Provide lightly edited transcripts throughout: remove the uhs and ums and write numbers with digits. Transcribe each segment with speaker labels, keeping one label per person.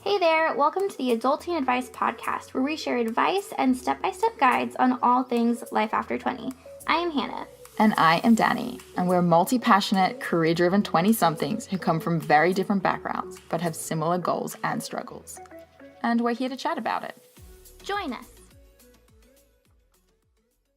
Speaker 1: Hey there, welcome to the Adulting Advice Podcast, where we share advice and step-by-step guides on all things life after 20. I am Hannah.
Speaker 2: And I am Dani, and we're multi-passionate, career-driven 20-somethings who come from very different backgrounds, but have similar goals and struggles. And we're here to chat about it.
Speaker 1: Join us.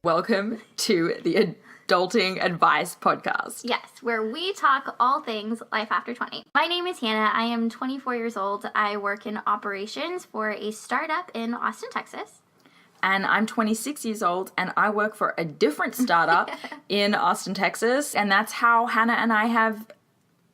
Speaker 2: Welcome to the Adulting Advice Podcast.
Speaker 1: Yes, where we talk all things life after 20. My name is Hannah. I am 24 years old. I work in operations for a startup in Austin, Texas.
Speaker 2: And I'm 26 years old, and I work for a different startup in Austin, Texas. And that's how Hannah and I have,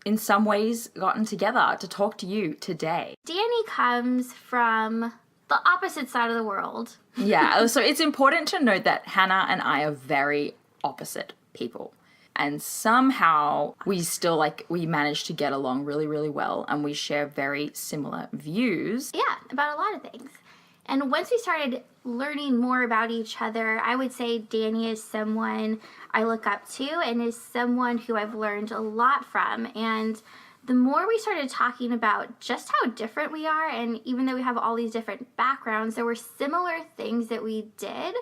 Speaker 2: in some ways, gotten together to talk to you today.
Speaker 1: Dani comes from the opposite side of the world.
Speaker 2: Yeah, so it's important to note that Hannah and I are very opposite people. And somehow we still, we manage to get along really, really well, and we share very similar views.
Speaker 1: Yeah, about a lot of things. And once we started learning more about each other, I would say Dani is someone I look up to and is someone who I've learned a lot from. And the more we started talking about just how different we are, and even though we have all these different backgrounds, there were similar things that we did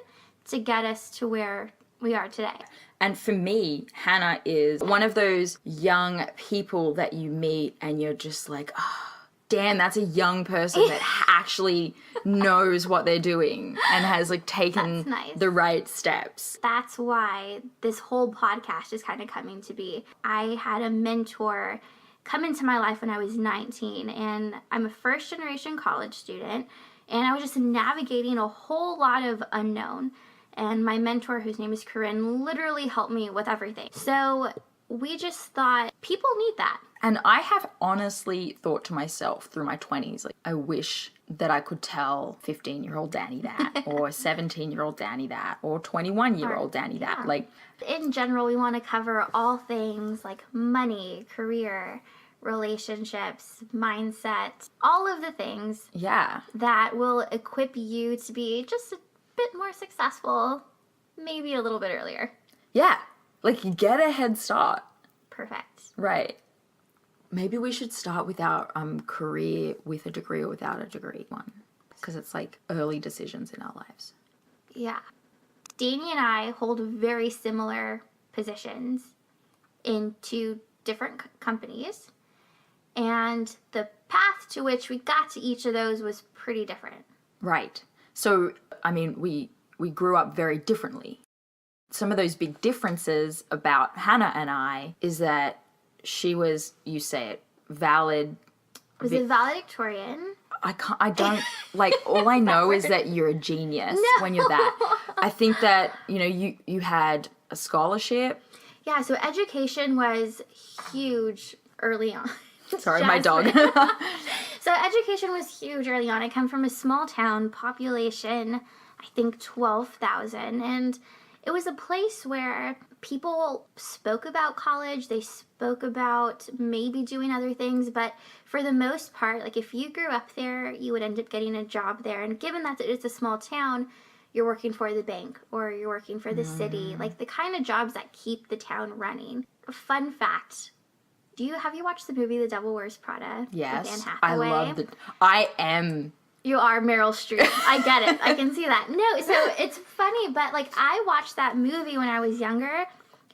Speaker 1: to get us to where we are today.
Speaker 2: And for me, Hannah is one of those young people that you meet and you're just like, oh, damn, that's a young person that actually knows what they're doing and has taken the right steps.
Speaker 1: That's why this whole podcast is kind of coming to be. I had a mentor come into my life when I was 19, and I'm a first generation college student, and I was just navigating a whole lot of unknown. And my mentor, whose name is Corinne, literally helped me with everything. So we just thought people need that.
Speaker 2: And I have honestly thought to myself through my 20s, I wish that I could tell 15-year-old Dani that, or 17-year-old Dani that, or 21-year-old Dani that.
Speaker 1: In general, we want to cover all things like money, career, relationships, mindset, all of the things that will equip you to be just a bit more successful, maybe a little bit earlier.
Speaker 2: Yeah, get a head start.
Speaker 1: Perfect.
Speaker 2: Right. Maybe we should start with our career with a degree or without a degree one, because it's early decisions in our lives.
Speaker 1: Yeah. Dani and I hold very similar positions in two different companies, and the path to which we got to each of those was pretty different.
Speaker 2: Right. So, we grew up very differently. Some of those big differences about Hannah and I is that she was, you say it, valid.
Speaker 1: Was it valedictorian?
Speaker 2: I don't, all I know is that you're a genius when you're that. I think that, you had a scholarship.
Speaker 1: Yeah, so education was huge early on.
Speaker 2: Sorry, my dog.
Speaker 1: So education was huge early on. I come from a small town, population, I think 12,000, and it was a place where people spoke about college, they spoke about maybe doing other things, but for the most part, if you grew up there, you would end up getting a job there. And given that it's a small town, you're working for the bank or you're working for the city, the kind of jobs that keep the town running. Fun fact. Have you watched the movie The Devil Wears Prada?
Speaker 2: Yes,
Speaker 1: with Anne Hathaway?
Speaker 2: I love I am.
Speaker 1: You are Meryl Streep. I get it. I can see that. No, so it's funny, but I watched that movie when I was younger,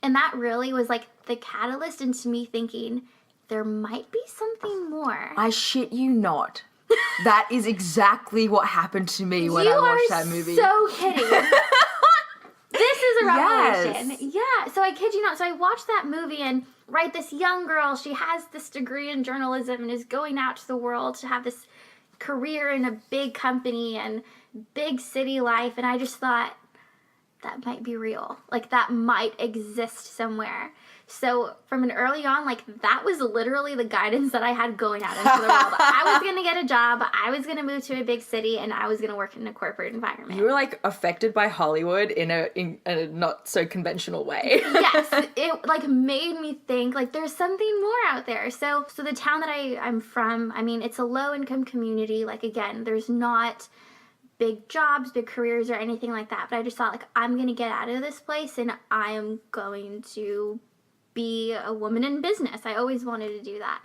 Speaker 1: and that really was the catalyst into me thinking there might be something more.
Speaker 2: I shit you not. That is exactly what happened to me when I watched that movie.
Speaker 1: You are so kidding. This is a revelation.
Speaker 2: Yes.
Speaker 1: Yeah, so I kid you not. So I watched that movie, and this young girl, she has this degree in journalism and is going out to the world to have this career in a big company and big city life, and I just thought that might be real. That might exist somewhere. So from an early on, that was literally the guidance that I had going out into the world. I was going to get a job, I was going to move to a big city, and I was going to work in a corporate environment.
Speaker 2: You were affected by Hollywood in a not so conventional way.
Speaker 1: Yes, it made me think there's something more out there. So the town that I'm from, it's a low income community. Again, there's not big jobs, big careers, or anything like that. But I just thought I'm going to get out of this place and I am going to be a woman in business. I always wanted to do that.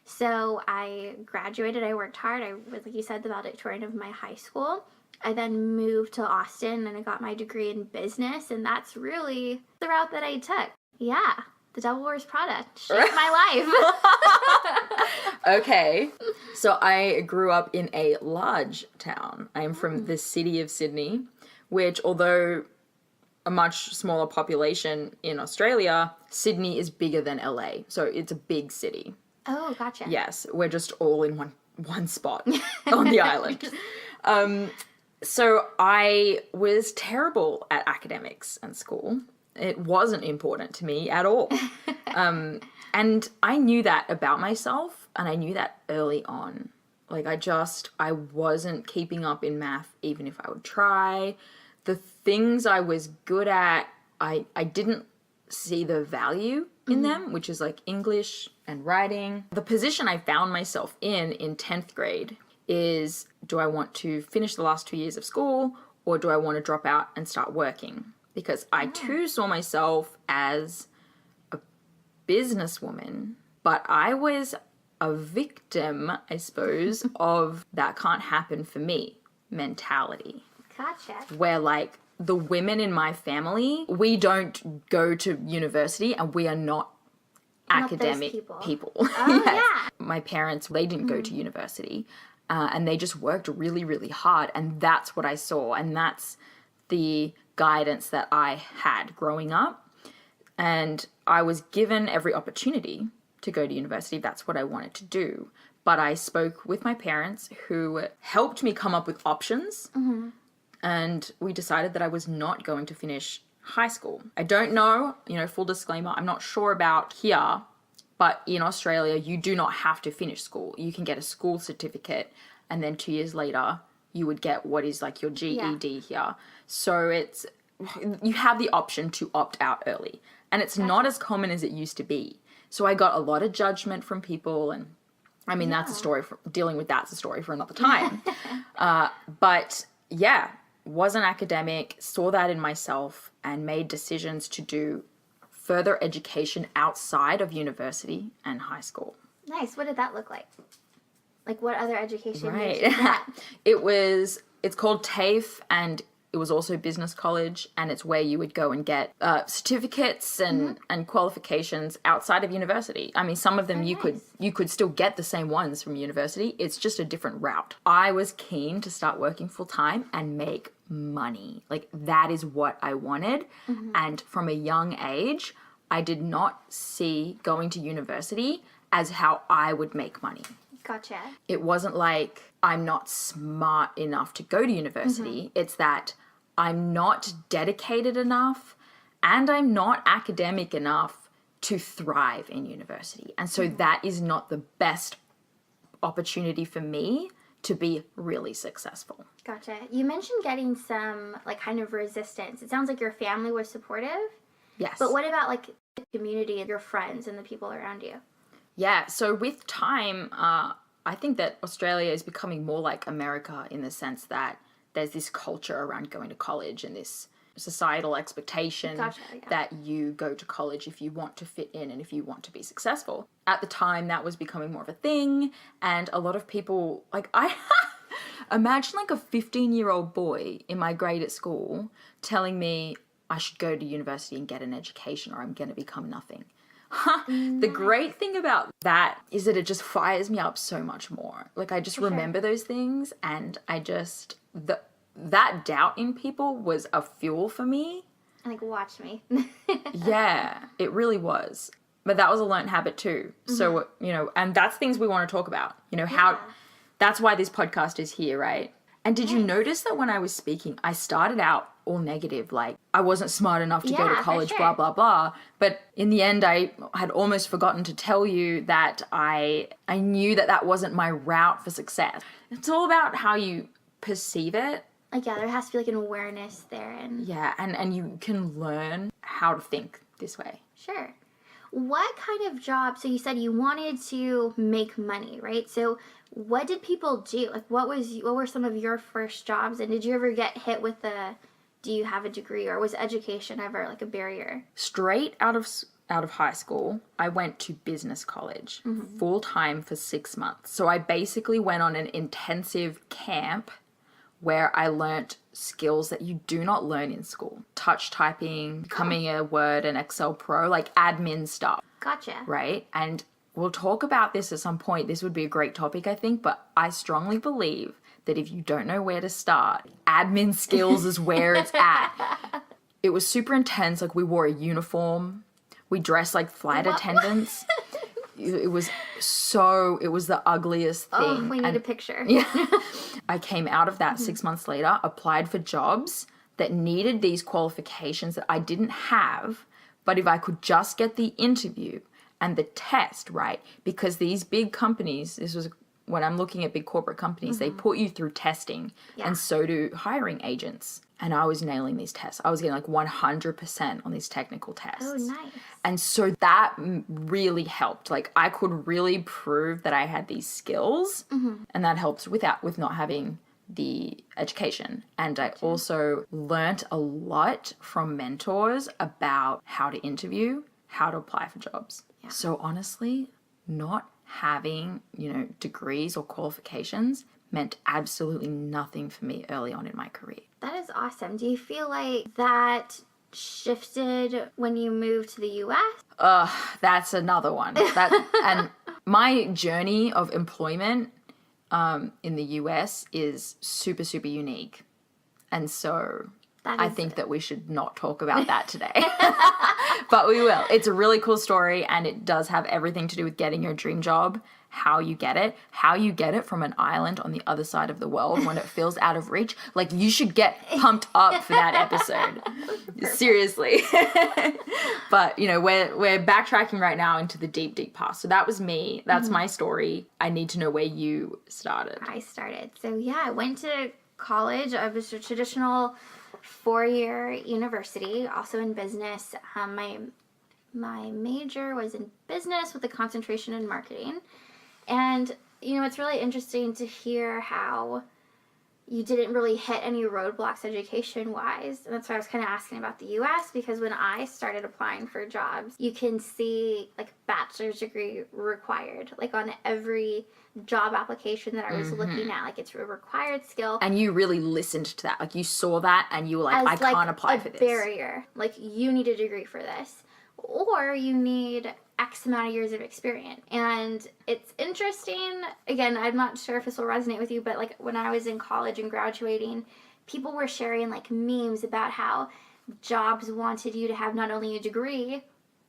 Speaker 1: So I graduated, I worked hard. I was, like you said, the valedictorian of my high school. I then moved to Austin and I got my degree in business, and that's really the route that I took. Yeah, the Devil Wears Prada shaped my life.
Speaker 2: Okay, so I grew up in a large town. I am from the city of Sydney, which, although a much smaller population in Australia, Sydney is bigger than LA, so it's a big city.
Speaker 1: Oh, gotcha.
Speaker 2: Yes, we're just all in one spot on the island. So I was terrible at academics and school. It wasn't important to me at all. And I knew that about myself, and I knew that early on. Like, I wasn't keeping up in math, even if I would try. The things I was good at, I didn't see the value in them, which is like English and writing. The position I found myself in 10th grade is, do I want to finish the last 2 years of school, or do I want to drop out and start working? Because I too saw myself as a businesswoman, but I was a victim, I suppose, of that can't happen for me mentality.
Speaker 1: Gotcha.
Speaker 2: Where, like, the women in my family, we don't go to university and we are not academic people.
Speaker 1: Oh,
Speaker 2: Yes.
Speaker 1: yeah.
Speaker 2: My parents, they didn't go to university, and they just worked really, really hard, and that's what I saw, and that's the guidance that I had growing up. And I was given every opportunity to go to university. That's what I wanted to do. But I spoke with my parents, who helped me come up with options. And we decided that I was not going to finish high school. I don't know, full disclaimer, I'm not sure about here, but in Australia, you do not have to finish school. You can get a school certificate, and then 2 years later, you would get what is like your GED here. So you have the option to opt out early. And it's not as common as it used to be. So I got a lot of judgment from people, and I mean, that's a story dealing with that's a story for another time. But yeah, wasn't academic, saw that in myself, and made decisions to do further education outside of university and high school.
Speaker 1: Nice. What did that look like? Like, what other education did
Speaker 2: Right.
Speaker 1: you get?
Speaker 2: It's called TAFE, and it was also business college, and it's where you would go and get certificates and qualifications outside of university. I mean, some of them you could still get the same ones from university. It's just a different route. I was keen to start working full time and make money. Like, that is what I wanted. And from a young age, I did not see going to university as how I would make money.
Speaker 1: Gotcha.
Speaker 2: It wasn't like I'm not smart enough to go to university. It's that I'm not dedicated enough and I'm not academic enough to thrive in university. And so that is not the best opportunity for me to be really successful.
Speaker 1: Gotcha. You mentioned getting some, like, kind of resistance. It sounds like your family was supportive.
Speaker 2: Yes.
Speaker 1: But what about, like, the community and your friends and the people around you?
Speaker 2: Yeah, so with time, I think that Australia is becoming more like America in the sense that there's this culture around going to college and this societal expectation that you go to college if you want to fit in and if you want to be successful. At the time, that was becoming more of a thing, and a lot of people, like, I imagine like a 15-year-old boy in my grade at school telling me I should go to university and get an education or I'm going to become nothing. The great thing about that is that it just fires me up so much more. Like, I just remember those things, and I just, that doubt in people was a fuel for me.
Speaker 1: Like, watch me.
Speaker 2: Yeah, it really was. But that was a learned habit too. So, and that's things we want to talk about. How, that's why this podcast is here, right? And did you notice that when I was speaking, I started out all negative, like I wasn't smart enough to go to college, blah, blah, blah. But in the end, I had almost forgotten to tell you that I knew that wasn't my route for success. It's all about how you perceive it.
Speaker 1: Like, there has to be, like, an awareness there.
Speaker 2: And you can learn how to think this way.
Speaker 1: Sure. What kind of job, so you said you wanted to make money, right? So what did people do? Like, what were some of your first jobs? And did you ever get hit with do you have a degree, or was education ever like a barrier?
Speaker 2: Straight out of out of high school, I went to business college full time for 6 months. So I basically went on an intensive camp where I learnt skills that you do not learn in school. Touch typing, becoming a Word and Excel pro, like admin stuff.
Speaker 1: Gotcha.
Speaker 2: Right? And we'll talk about this at some point. This would be a great topic, I think, but I strongly believe that if you don't know where to start, admin skills is where it's at. It was super intense. Like, we wore a uniform. We dressed like flight attendants. It was the ugliest thing.
Speaker 1: Oh, we need a picture.
Speaker 2: Yeah. I came out of that 6 months later, applied for jobs that needed these qualifications that I didn't have, but if I could just get the interview and the test, right? Because these big companies, this was when I'm looking at big corporate companies, they put you through testing, and so do hiring agents. And I was nailing these tests. I was getting like 100% on these technical tests.
Speaker 1: Oh, nice.
Speaker 2: And so that really helped. Like, I could really prove that I had these skills, and that helped with not having the education. And I also learnt a lot from mentors about how to interview, how to apply for jobs. Yeah. So honestly, not having, degrees or qualifications meant absolutely nothing for me early on in my career.
Speaker 1: That is awesome. Do you feel like that shifted when you moved to the US?
Speaker 2: That's another one. And my journey of employment in the US is super, super unique. And so I think that we should not talk about that today. But we will. It's a really cool story, and it does have everything to do with getting your dream job, how you get it from an island on the other side of the world when it feels out of reach. Like, you should get pumped up for that episode. Seriously. But, we're backtracking right now into the deep, deep past. So that was me. That's my story. I need to know where you started.
Speaker 1: I started. So, yeah, I went to college. I was a traditional 4-year university, also in business. My major was in business with a concentration in marketing. And, it's really interesting to hear how you didn't really hit any roadblocks education-wise. And that's why I was kind of asking about the U.S., because when I started applying for jobs, you can see, like, bachelor's degree required, like, on every job application that I was looking at. Like, it's a required skill.
Speaker 2: And you really listened to that. Like, you saw that and you were like, I can't apply for this.
Speaker 1: Barrier. Like, you need a degree for this. Or you need X amount of years of experience. And it's interesting. Again, I'm not sure if this will resonate with you, but like when I was in college and graduating, people were sharing like memes about how jobs wanted you to have not only a degree,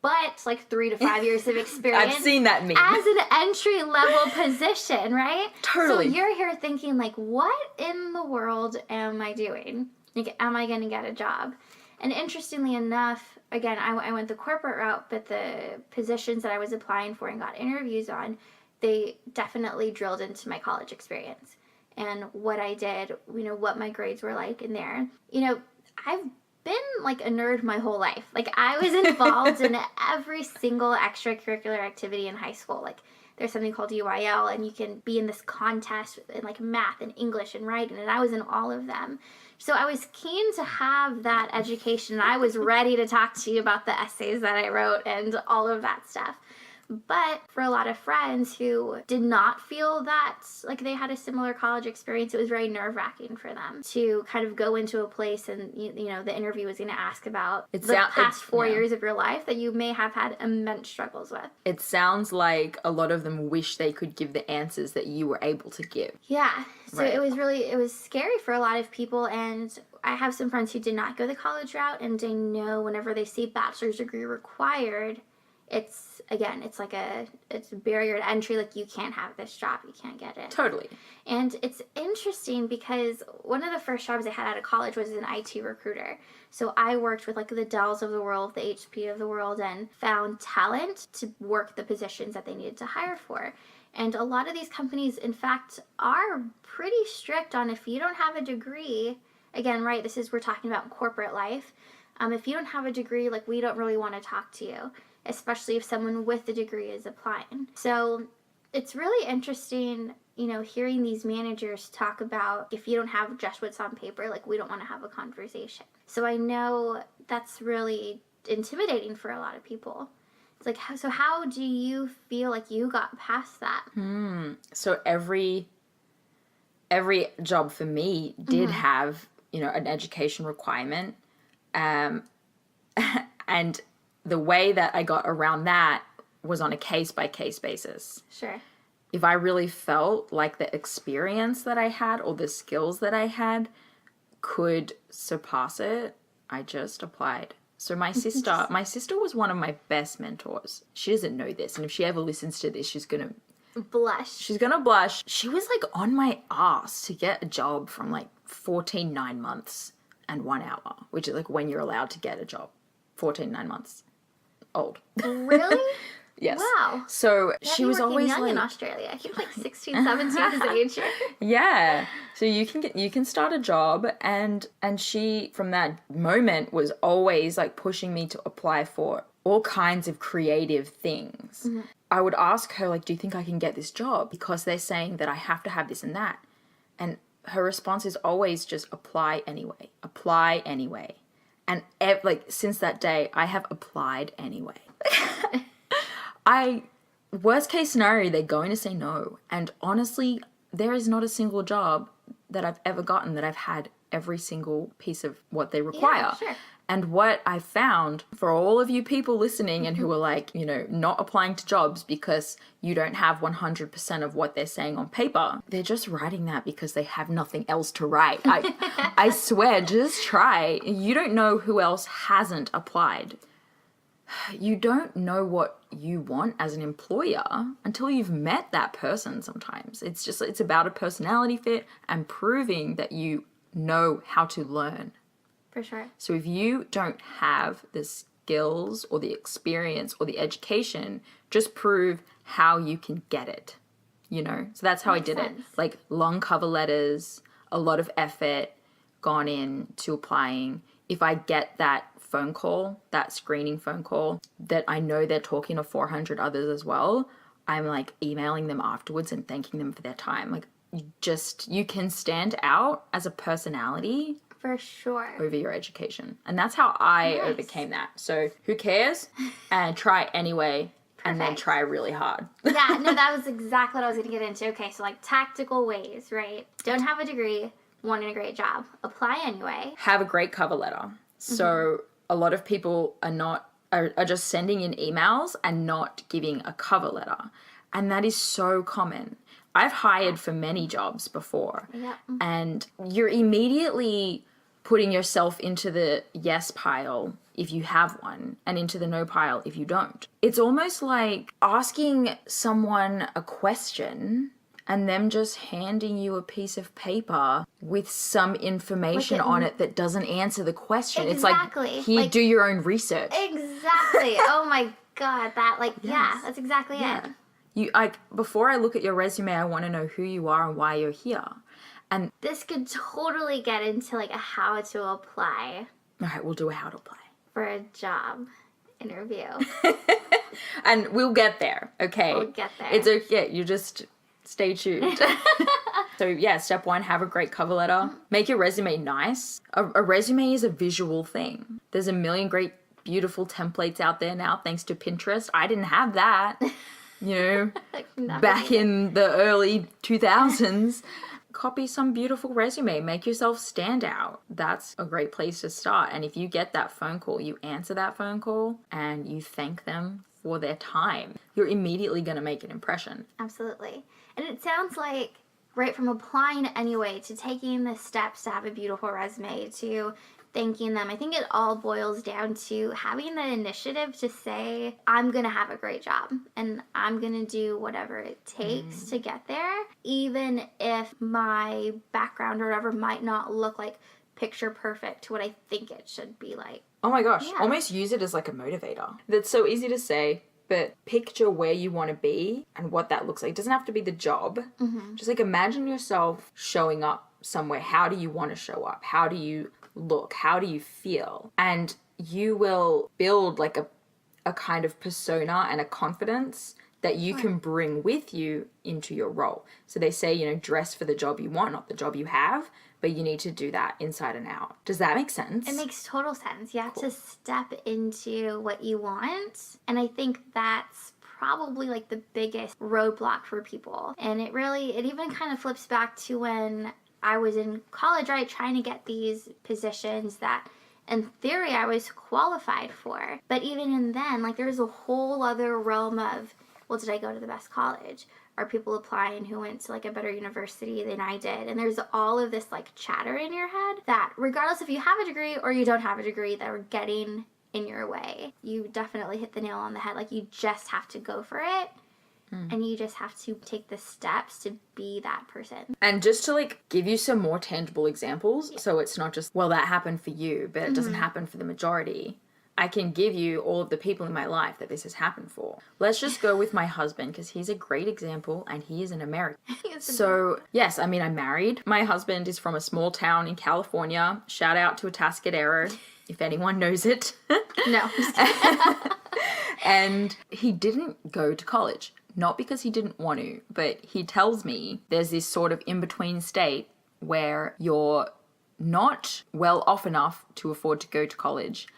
Speaker 1: but like 3 to 5 years of experience.
Speaker 2: I've seen that meme.
Speaker 1: As an entry level position, right?
Speaker 2: Totally.
Speaker 1: So you're here thinking like, what in the world am I doing? Like, am I going to get a job? And interestingly enough, again, I went the corporate route, but the positions that I was applying for and got interviews on, they definitely drilled into my college experience and what I did, what my grades were like in there. I've been like a nerd my whole life. Like, I was involved in every single extracurricular activity in high school. Like, there's something called UIL, and you can be in this contest in like math and English and writing, and I was in all of them. So I was keen to have that education, and I was ready to talk to you about the essays that I wrote and all of that stuff. But for a lot of friends who did not feel that like they had a similar college experience, it was very nerve-wracking for them to kind of go into a place and, the interview was going to ask about the past 4 years of your life that you may have had immense struggles with.
Speaker 2: It sounds like a lot of them wish they could give the answers that you were able to give.
Speaker 1: Yeah. So It was scary for a lot of people, and I have some friends who did not go the college route, and they know whenever they see bachelor's degree required, it's a barrier to entry. Like, you can't have this job, you can't get it.
Speaker 2: Totally.
Speaker 1: And it's interesting because one of the first jobs I had out of college was an IT recruiter. So I worked with like the Dells of the world, the HP of the world, and found talent to work the positions that they needed to hire for. And a lot of these companies, in fact, are pretty strict on if you don't have a degree. Again, right, we're talking about corporate life. If you don't have a degree, like, we don't really want to talk to you, especially if someone with a degree is applying. So it's really interesting, hearing these managers talk about if you don't have just what's on paper, like, we don't want to have a conversation. So I know that's really intimidating for a lot of people. It's like, how do you feel like you got past that?
Speaker 2: So every job for me did have, an education requirement. And the way that I got around that was on a case-by-case basis.
Speaker 1: Sure.
Speaker 2: If I really felt like the experience that I had or the skills that I had could surpass it, I just applied. So my sister was one of my best mentors. She doesn't know this, and if she ever listens to this, she's gonna
Speaker 1: Blush.
Speaker 2: She was like on my ass to get a job from like 14 9 months and 1 hour, which is like when you're allowed to get a job. 14 9 months old.
Speaker 1: Really?
Speaker 2: Yes.
Speaker 1: Wow.
Speaker 2: So she was always
Speaker 1: young
Speaker 2: like
Speaker 1: in Australia. I think like 16, 17 is age.
Speaker 2: yeah. So you can start a job, and she from that moment was always like pushing me to apply for all kinds of creative things. I would ask her like, do you think I can get this job? Because they're saying that I have to have this and that. And her response is always just apply anyway. Apply anyway. And since that day, I have applied anyway. Worst case scenario, they're going to say no. And honestly, there is not a single job that I've ever gotten that I've had every single piece of what they require.
Speaker 1: Yeah, sure.
Speaker 2: And what I found for all of you people listening and who are like, not applying to jobs because you don't have 100% of what they're saying on paper, they're just writing that because they have nothing else to write. I swear, just try. You don't know who else hasn't applied. You don't know what you want as an employer until you've met that person sometimes. It's about a personality fit and proving that you know how to learn.
Speaker 1: For sure.
Speaker 2: So if you don't have the skills or the experience or the education, just prove how you can get it, So that's how I did it. Like long cover letters, a lot of effort gone in to applying. If I get that phone call, that screening phone call, that I know they're talking to 400 others as well, I'm like emailing them afterwards and thanking them for their time. Like you can stand out as a personality
Speaker 1: for sure
Speaker 2: over your education. And that's how I overcame that. So who cares? And try anyway. Perfect. And then try really hard.
Speaker 1: Yeah, no, that was exactly what I was going to get into. Okay, so like tactical ways, right? Don't have a degree, wanting a great job. Apply anyway.
Speaker 2: Have a great cover letter. So a lot of people are just sending in emails and not giving a cover letter. And that is so common. I've hired for many jobs before.
Speaker 1: Yeah.
Speaker 2: And you're immediately putting yourself into the yes pile if you have one and into the no pile if you don't. It's almost like asking someone a question and them just handing you a piece of paper with some information on it that doesn't answer the question.
Speaker 1: Exactly.
Speaker 2: It's like, do your own research.
Speaker 1: Exactly. Oh my God, that's exactly it.
Speaker 2: Before I look at your resume, I want to know who you are and why you're here. And
Speaker 1: this could totally get into like a how to apply.
Speaker 2: All right, we'll do a how to apply.
Speaker 1: For a job interview.
Speaker 2: And we'll get there, okay?
Speaker 1: We'll get there.
Speaker 2: It's okay. You just stay tuned. So yeah, step 1, have a great cover letter. Make your resume nice. A resume is a visual thing. There's a million great, beautiful templates out there now, thanks to Pinterest. I didn't have that, back in the early 2000s. Copy some beautiful resume. Make yourself stand out. That's a great place to start. And if you get that phone call, you answer that phone call and you thank them for their time. You're immediately going to make an impression.
Speaker 1: Absolutely. And it sounds like right from applying anyway to taking the steps to have a beautiful resume to thanking them, I think it all boils down to having the initiative to say, I'm going to have a great job and I'm going to do whatever it takes to get there, even if my background or whatever might not look like picture perfect to what I think it should be like.
Speaker 2: Oh my gosh, almost use it as like a motivator. That's so easy to say, but picture where you want to be and what that looks like. It doesn't have to be the job. Just like imagine yourself showing up somewhere. How do you want to show up? How do you look? How do you feel? And you will build like a kind of persona and a confidence that you can bring with you into your role. So they say, you know, dress for the job you want, not the job you have, but you need to do that inside and out. Does that make sense?
Speaker 1: It makes total sense. You have to step into what you want. And I think that's probably like the biggest roadblock for people. And it even kind of flips back to when I was in college, right? Trying to get these positions that in theory I was qualified for. But even in then, like there's a whole other realm of, well, did I go to the best college? Are people applying who went to like a better university than I did? And there's all of this like chatter in your head that regardless if you have a degree or you don't have a degree that are getting in your way. You definitely hit the nail on the head. Like you just have to go for it. And you just have to take the steps to be that person.
Speaker 2: And just to like give you some more tangible examples, so it's not just, well, that happened for you, but it doesn't happen for the majority. I can give you all of the people in my life that this has happened for. Let's just go with my husband because he's a great example and he is an American. So, yes, I mean, I'm married. My husband is from a small town in California. Shout out to Atascadero, if anyone knows it.
Speaker 1: No.
Speaker 2: And he didn't go to college. Not because he didn't want to, but he tells me there's this sort of in-between state where you're not well off enough to afford to go to college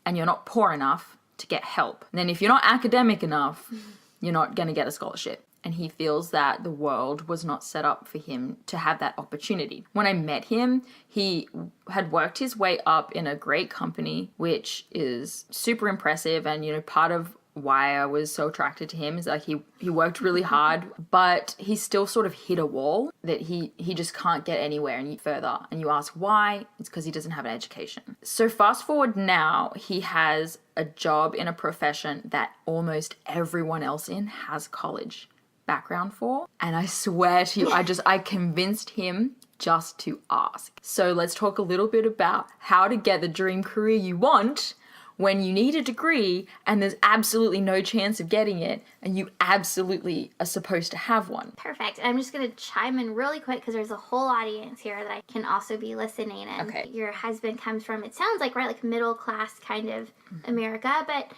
Speaker 2: and you're not poor enough to get help. And then if you're not academic enough, you're not going to get a scholarship. And he feels that the world was not set up for him to have that opportunity. When I met him, he had worked his way up in a great company, which is super impressive. And, you know, part of why I was so attracted to him is like he worked really hard, but he still sort of hit a wall that he just can't get anywhere any further. And you ask why? It's because he doesn't have an education. So fast forward now, he has a job in a profession that almost everyone else in has college background for. And I swear to you, I convinced him just to ask. So let's talk a little bit about how to get the dream career you want when you need a degree and there's absolutely no chance of getting it and you absolutely are supposed to have one.
Speaker 1: Perfect. I'm just going to chime in really quick because there's a whole audience here that I can also be listening. And
Speaker 2: okay.
Speaker 1: Your husband comes from, it sounds like, right, like middle class kind of America, but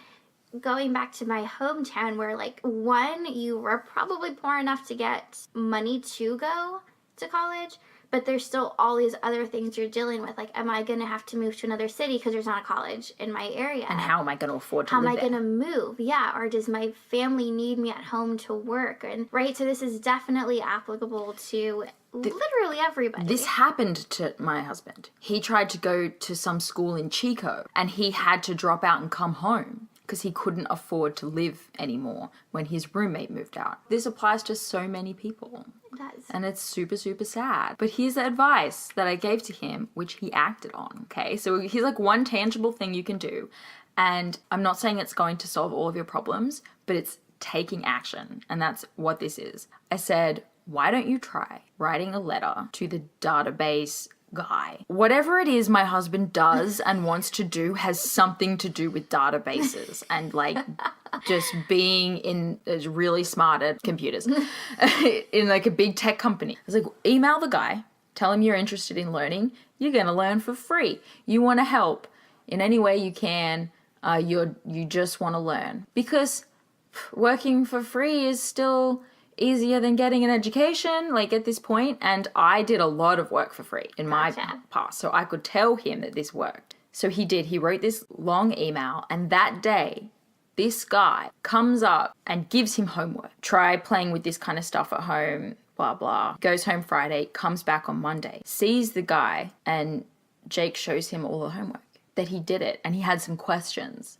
Speaker 1: going back to my hometown where like one, you were probably poor enough to get money to go to college, but there's still all these other things you're dealing with. Like, am I going to have to move to another city because there's not a college in my area?
Speaker 2: And how am I going to afford to live there?
Speaker 1: How am I going to move? Yeah. Or does my family need me at home to work? And right. So this is definitely applicable to literally everybody.
Speaker 2: This happened to my husband. He tried to go to some school in Chico and he had to drop out and come home because he couldn't afford to live anymore when his roommate moved out. This applies to so many people.
Speaker 1: It does.
Speaker 2: And it's super, super sad. But here's the advice that I gave to him, which he acted on, okay? So here's like one tangible thing you can do. And I'm not saying it's going to solve all of your problems, but it's taking action. And that's what this is. I said, why don't you try writing a letter to the database guy? Whatever it is my husband does and wants to do has something to do with databases and like just being is really smart at computers in like a big tech company. I was like, email the guy, tell him you're interested in learning. You're going to learn for free. You want to help in any way you can. You just want to learn because working for free is still easier than getting an education, like at this point. And I did a lot of work for free in my past, so I could tell him that this worked. So he did. He wrote this long email, and that day, this guy comes up and gives him homework. Try playing with this kind of stuff at home, blah, blah. Goes home Friday, comes back on Monday, sees the guy, and Jake shows him all the homework, that he did it, and he had some questions.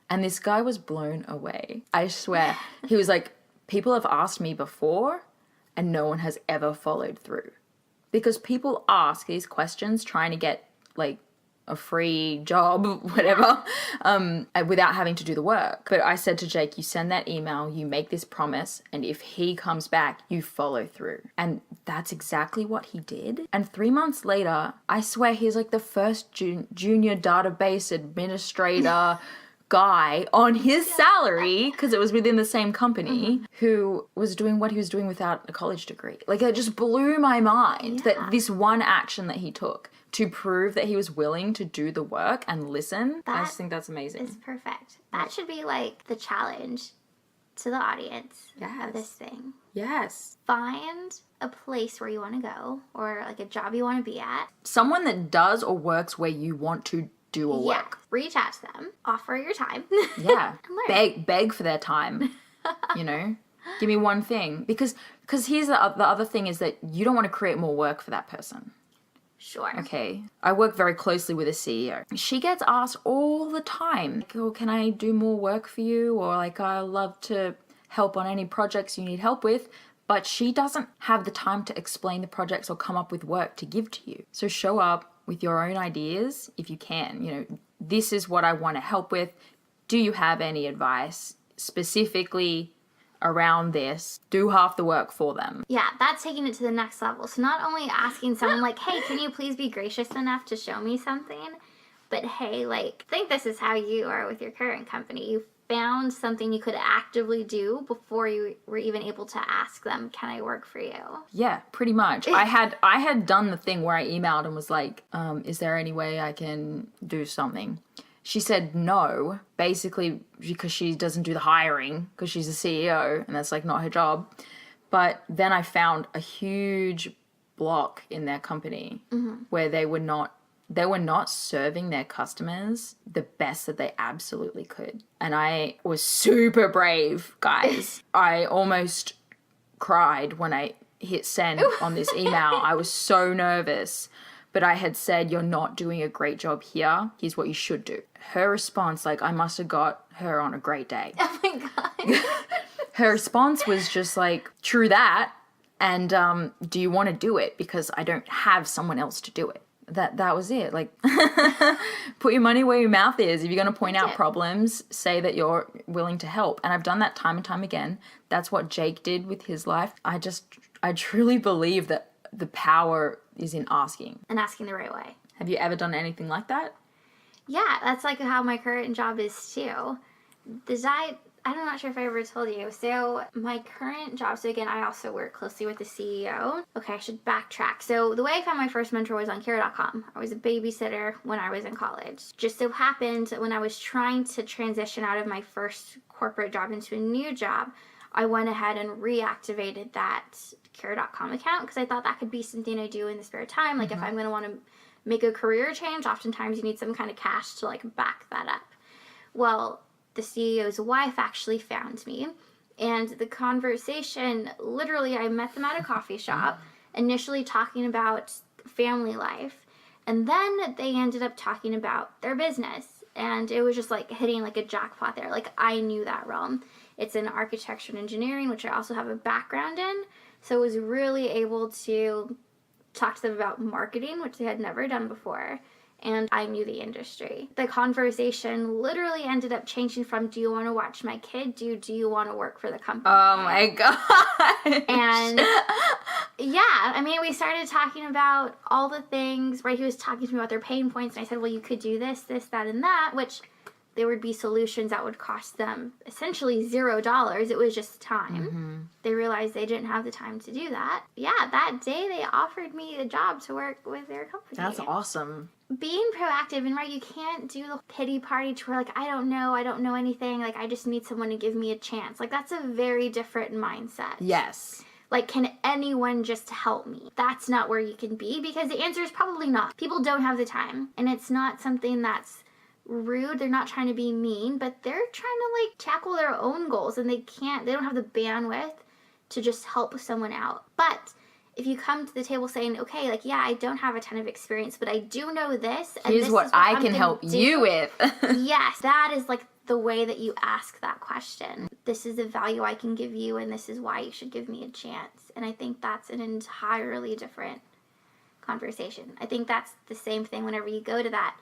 Speaker 2: And this guy was blown away. I swear. He was like, people have asked me before and no one has ever followed through. Because people ask these questions trying to get like a free job, whatever, without having to do the work. But I said to Jake, you send that email, you make this promise, and if he comes back, you follow through. And that's exactly what he did. And 3 months later, I swear he's like the first junior database administrator guy on his salary, because it was within the same company, who was doing what he was doing without a college degree. Like, it just blew my mind that this one action that he took to prove that he was willing to do the work and listen. I just think that's amazing.
Speaker 1: It's perfect. That should be like the challenge to the audience
Speaker 2: Yes.
Speaker 1: of this thing.
Speaker 2: Yes.
Speaker 1: Find a place where you want to go or like a job you want to be at.
Speaker 2: Someone that does or works where you want to do or work.
Speaker 1: Reach out to them. Offer your time.
Speaker 2: Yeah.
Speaker 1: And learn.
Speaker 2: Beg for their time. You know? Give me one thing. Because here's the other thing is that you don't want to create more work for that person.
Speaker 1: Sure.
Speaker 2: Okay. I work very closely with a CEO. She gets asked all the time, like, oh, can I do more work for you? Or like, I love to help on any projects you need help with. But she doesn't have the time to explain the projects or come up with work to give to you. So show up with your own ideas if you can. You know, this is what I want to help with. Do you have any advice specifically around this? Do half the work for them.
Speaker 1: Yeah, that's taking it to the next level. So not only asking someone like, hey, can you please be gracious enough to show me something? But hey, like, I think this is how you are with your current company. You found something you could actively do before you were even able to ask them, can I work for you?
Speaker 2: Yeah, pretty much. I had done the thing where I emailed and was like, is there any way I can do something? She said no, basically because she doesn't do the hiring because she's a CEO and that's like not her job. But then I found a huge block in their company where they were not serving their customers the best that they absolutely could. And I was super brave, guys. I almost cried when I hit send on this email. I was so nervous. But I had said, you're not doing a great job here. Here's what you should do. Her response, like, I must have got her on a great day.
Speaker 1: Oh my God.
Speaker 2: Her response was just like, true that. And do you want to do it? Because I don't have someone else to do it. That was it. Like, put your money where your mouth is. If you're going to point out problems, say that you're willing to help. And I've done that time and time again. That's what Jake did with his life. I truly believe that the power is in asking.
Speaker 1: And asking the right way.
Speaker 2: Have you ever done anything like that?
Speaker 1: Yeah, that's like how my current job is too. I'm not sure if I ever told you. So my current job, so again, I also work closely with the CEO. Okay, I should backtrack. So the way I found my first mentor was on Care.com. I was a babysitter when I was in college. Just so happened when I was trying to transition out of my first corporate job into a new job, I went ahead and reactivated that Care.com account because I thought that could be something I do in the spare time. Like if I'm going to want to make a career change, oftentimes you need some kind of cash to like back that up. Well, the CEO's wife actually found me, and the conversation, literally I met them at a coffee shop, initially talking about family life, and then they ended up talking about their business, and it was just like hitting like a jackpot there. Like I knew that realm. It's in architecture and engineering, which I also have a background in, so I was really able to talk to them about marketing, which they had never done before. And I knew the industry. The conversation literally ended up changing from, do you want to watch my kid? Do you want to work for the company?
Speaker 2: Oh my God.
Speaker 1: And yeah, I mean, we started talking about all the things, right? He was talking to me about their pain points. And I said, well, you could do this, that, and that, which there would be solutions that would cost them essentially $0. It was just time. They realized they didn't have the time to do that. Yeah, that day they offered me a job to work with their company.
Speaker 2: That's awesome.
Speaker 1: Being proactive, and right, you can't do the pity party to where like, I don't know anything, like I just need someone to give me a chance. Like that's a very different mindset.
Speaker 2: Yes.
Speaker 1: Like, can anyone just help me? That's not where you can be, because the answer is probably not. People don't have the time, and it's not something that's rude. They're not trying to be mean, but they're trying to like tackle their own goals, and they don't have the bandwidth to just help someone out. But if you come to the table saying, okay, like, yeah, I don't have a ton of experience, but I do know this, and
Speaker 2: Here's
Speaker 1: this
Speaker 2: what
Speaker 1: is what
Speaker 2: I
Speaker 1: I'm
Speaker 2: can
Speaker 1: gonna
Speaker 2: help
Speaker 1: do.
Speaker 2: you with.
Speaker 1: Yes, that is like the way that you ask that question. This is the value I can give you, and this is why you should give me a chance. And I think that's an entirely different conversation. I think that's the same thing whenever you go to that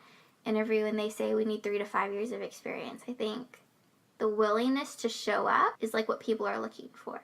Speaker 1: interview and they say we need 3 to 5 years of experience. I think the willingness to show up is like what people are looking for.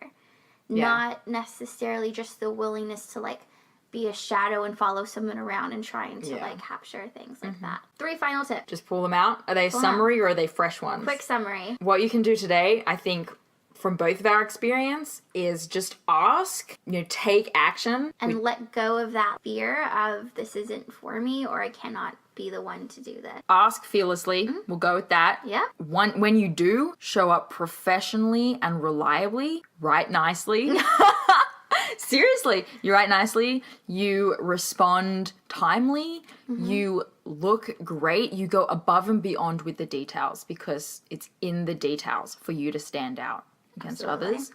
Speaker 2: Yeah.
Speaker 1: Not necessarily just the willingness to like be a shadow and follow someone around and trying to like capture things like that. 3 final tips.
Speaker 2: Just pull them out. Are they summary or are they fresh ones?
Speaker 1: Quick summary.
Speaker 2: What you can do today, I think, from both of our experience, is just ask, take action.
Speaker 1: And let go of that fear of this isn't for me, or I cannot be the one to do this.
Speaker 2: Ask fearlessly. We'll go with that.
Speaker 1: Yeah.
Speaker 2: When you do, show up professionally and reliably. Write nicely. Seriously, you write nicely. You respond timely. You look great. You go above and beyond with the details because it's in the details for you to stand out against others,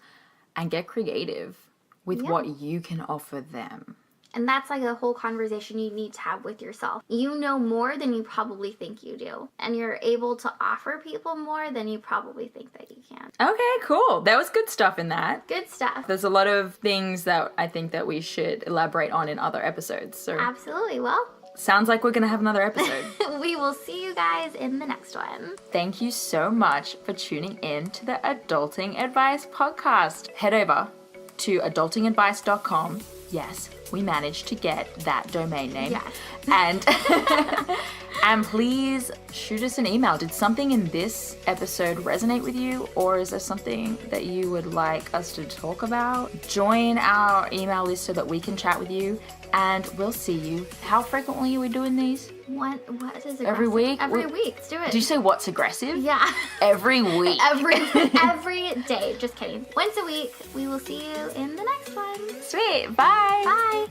Speaker 2: and get creative with what you can offer them.
Speaker 1: And that's like a whole conversation you need to have with yourself. You know more than you probably think you do. And you're able to offer people more than you probably think that you can.
Speaker 2: Okay, cool. There was good stuff in that.
Speaker 1: Good stuff.
Speaker 2: There's a lot of things that I think that we should elaborate on in other episodes. So
Speaker 1: Absolutely. Well,
Speaker 2: sounds like we're going to have another episode.
Speaker 1: we will see you guys in the next one.
Speaker 2: Thank you so much for tuning in to the Adulting Advice podcast. Head over to adultingadvice.com. Yes, we managed to get that domain name.
Speaker 1: Yes.
Speaker 2: And and please shoot us an email. Did something in this episode resonate with you, or is there something that you would like us to talk about? Join our email list so that we can chat with you, and we'll see you. How frequently are we doing these?
Speaker 1: What is aggressive?
Speaker 2: Every week?
Speaker 1: Every week. Let's do it.
Speaker 2: Did you say what's aggressive?
Speaker 1: Yeah.
Speaker 2: Every week.
Speaker 1: Every day. Just kidding. Once a week. We will see you in the next one.
Speaker 2: Sweet. Bye.
Speaker 1: Bye.